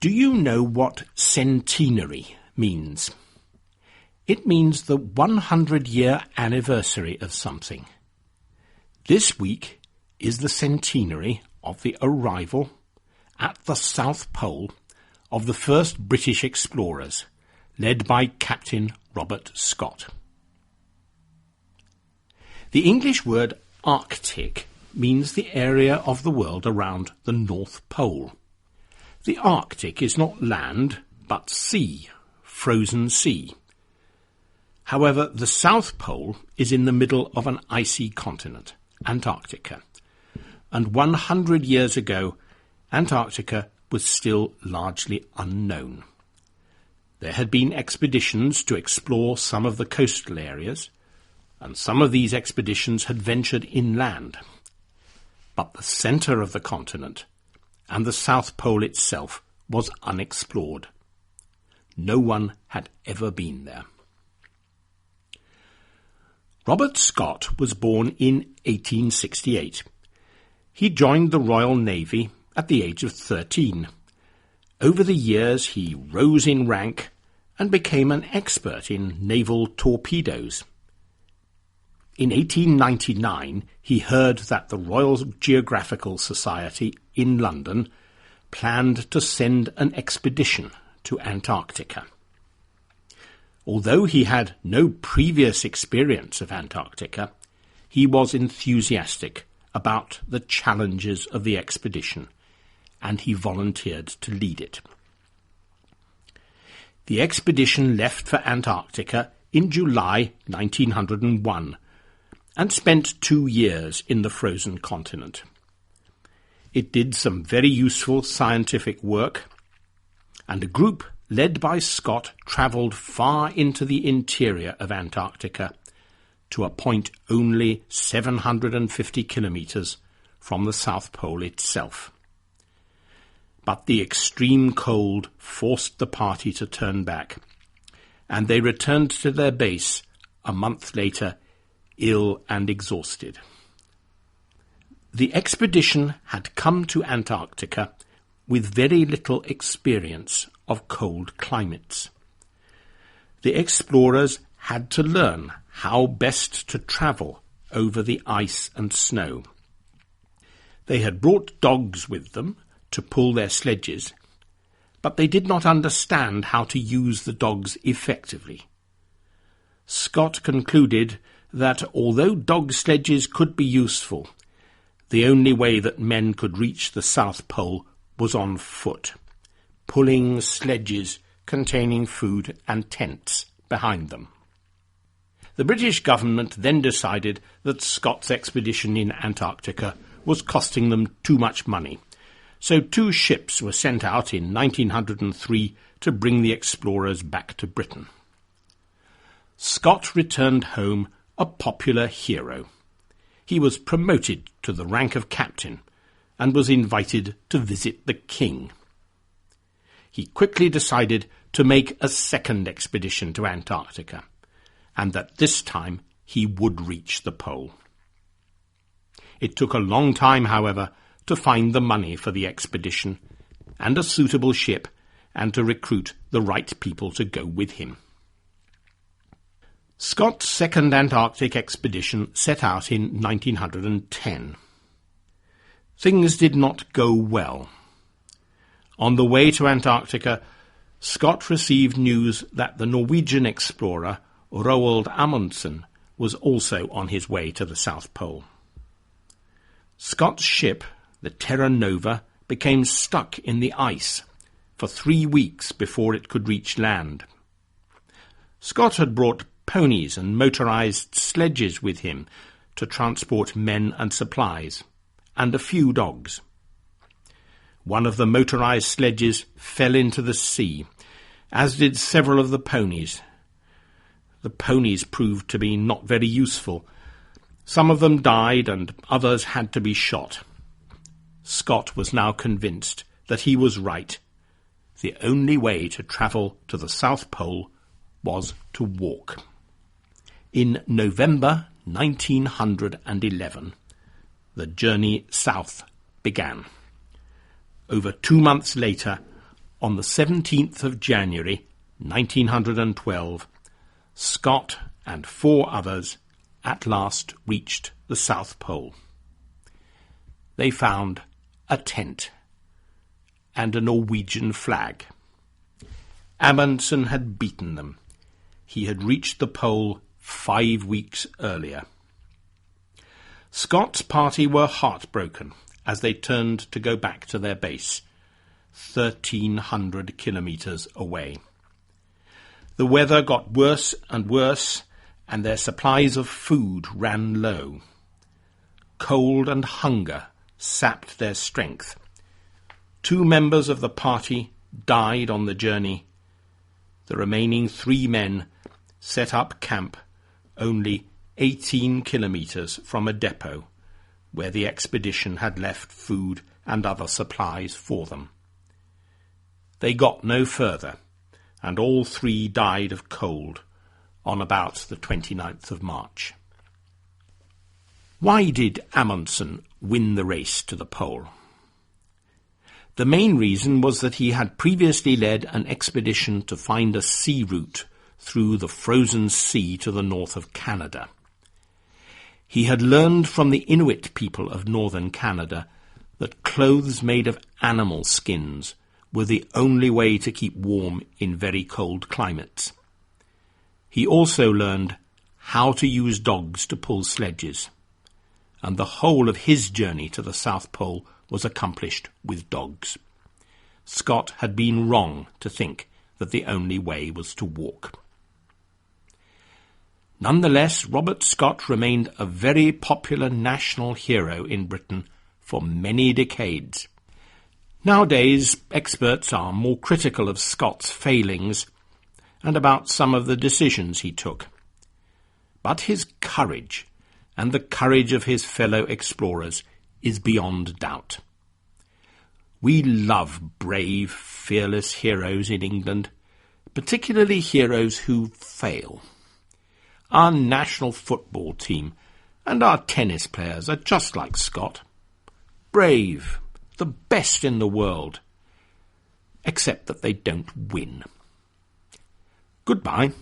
Do you know what centenary means? It means the 100-year anniversary of something. This week is the centenary of the arrival at the South Pole of the first British explorers, led by Captain Robert Scott. The English word Arctic means the area of the world around the North Pole. The Arctic is not land, but sea, frozen sea. However, the South Pole is in the middle of an icy continent, Antarctica, and 100 years ago, Antarctica was still largely unknown. There had been expeditions to explore some of the coastal areas, and some of these expeditions had ventured inland. But the centre of the continent and the South Pole itself was unexplored. No one had ever been there. Robert Scott was born in 1868. He joined the Royal Navy at the age of 13. Over the years he rose in rank and became an expert in naval torpedoes. In 1899, he heard that the Royal Geographical Society in London planned to send an expedition to Antarctica. Although he had no previous experience of Antarctica, he was enthusiastic about the challenges of the expedition, and he volunteered to lead it. The expedition left for Antarctica in July 1901, and spent 2 years in the frozen continent. It did some very useful scientific work, and a group led by Scott travelled far into the interior of Antarctica to a point only 750 kilometres from the South Pole itself. But the extreme cold forced the party to turn back, and they returned to their base a month later, ill and exhausted. The expedition had come to Antarctica with very little experience of cold climates. The explorers had to learn how best to travel over the ice and snow. They had brought dogs with them to pull their sledges, but they did not understand how to use the dogs effectively. Scott concluded that although dog sledges could be useful, the only way that men could reach the South Pole was on foot, pulling sledges containing food and tents behind them. The British government then decided that Scott's expedition in Antarctica was costing them too much money, so 2 ships were sent out in 1903 to bring the explorers back to Britain. Scott returned home a popular hero. He was promoted to the rank of captain and was invited to visit the king. He quickly decided to make a second expedition to Antarctica, and that this time he would reach the pole. It took a long time, however, to find the money for the expedition and a suitable ship, and to recruit the right people to go with him. Scott's second Antarctic expedition set out in 1910. Things did not go well. On the way to Antarctica, Scott received news that the Norwegian explorer Roald Amundsen was also on his way to the South Pole. Scott's ship, the Terra Nova, became stuck in the ice for 3 weeks before it could reach land. Scott had brought ponies and motorized sledges with him to transport men and supplies, and a few dogs. One of the motorized sledges fell into the sea, as did several of the ponies. The ponies proved to be not very useful. Some of them died and others had to be shot. Scott was now convinced that he was right. The only way to travel to the South Pole was to walk. In November 1911, the journey south began. Over 2 months later, On the 17th of January, 1912, Scott and 4 others at last reached the South Pole. They found a tent and a Norwegian flag. Amundsen had beaten them. He had reached the pole 5 weeks earlier. Scott's party were heartbroken as they turned to go back to their base, 1,300 kilometres away. The weather got worse and worse, and their supplies of food ran low. Cold and hunger sapped their strength. 2 members of the party died on the journey. The remaining 3 men set up camp only 18 kilometres from a depot where the expedition had left food and other supplies for them. They got no further, and all 3 died of cold on about the 29th of March. Why did Amundsen win the race to the pole? The main reason was that he had previously led an expedition to find a sea route through the frozen sea to the north of Canada. He had learned from the Inuit people of northern Canada that clothes made of animal skins were the only way to keep warm in very cold climates. He also learned how to use dogs to pull sledges, and the whole of his journey to the South Pole was accomplished with dogs. Scott had been wrong to think that the only way was to walk. Nonetheless, Robert Scott remained a very popular national hero in Britain for many decades. Nowadays, experts are more critical of Scott's failings and about some of the decisions he took. But his courage, and the courage of his fellow explorers, is beyond doubt. We love brave, fearless heroes in England, particularly heroes who fail. Our national football team and our tennis players are just like Scott. Brave, the best in the world, except that they don't win. Goodbye.